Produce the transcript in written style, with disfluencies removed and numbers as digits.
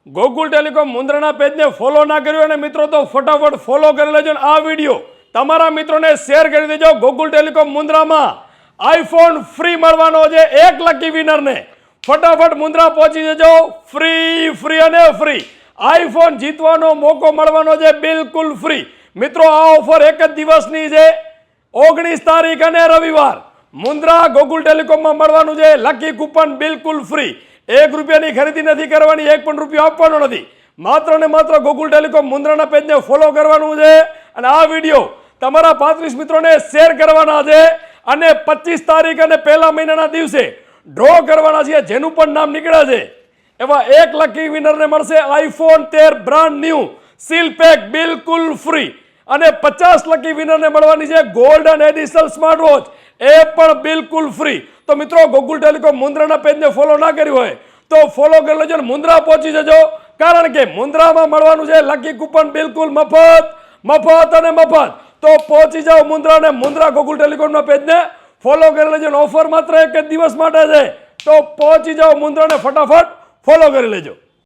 Gokul telecom મુન્દ્રાના પેજને follow ના કર્યું અને મિત્રો તો ફટાફટ ફોલો કરી લેજો. આ વિડીયો તમારા મિત્રોને શેર કરી દેજો. ગોકુલ ટેલિકોમ મુન્દ્રામાં આઈફોન ફ્રી મળવાનો છે. 1 લકી વિનરને ફટાફટ મુન્દ્રા પહોંચી જજો. ફ્રી અને ફ્રી આઈફોન જીતવાનો મોકો મળવાનો છે, બિલકુલ ફ્રી. મિત્રો આ ઓફર એક જ દિવસની છે, 19 તારીખ અને રવિવાર. મુન્દ્રા ગોકુલ ટેલિકોમમાં મળવાનું છે. લકી કૂપન બિલકુલ ફ્રી. 1 રૂપિયાની ખરીદી નથી કરવાની, 1 પણ રૂપિયો આપવાનો નથી. માત્ર ને માત્ર ગોકુલ ટેલિકોમ મુન્દ્રાના પેજને ફોલો કરવાનું છે અને આ વિડીયો તમારા 35 મિત્રોને શેર કરવાના છે. અને 25 તારીખ અને પહેલા મહિનાના દિવસે ડ્રો કરવાના છે. જેનું પણ નામ નીકળ્યા છે એવા 1 લકી વિનરને મળશે iPhone 13 brand new seal pack બિલકુલ ફ્રી. અને 50 લકી વિનરને મળવાની છે ગોલ્ડન એડિશનલ સ્માર્ટ વોચ, એ પણ બિલકુલ ફ્રી. તો મિત્રો ગોકુલ ટેલિકોમ મુન્દ્રાના પેજને ફોલો ના કર્યું હોય તો ફોલો કરી લેજો અને મુન્દ્રા પહોંચી જજો. કારણ કે મુન્દ્રામાં મળવાનું છે લકી કૂપન બિલકુલ મફત અને મફત. તો પહોંચી જાઓ મુન્દ્રા અને મુન્દ્રા ગોકુલ ટેલિકોમના પેજને ફોલો કરી લેજો. ઓફર માત્ર 1 જ દિવસ માટે છે, તો પહોંચી જાઓ મુન્દ્રાને ફટાફટ ફોલો કરી લેજો.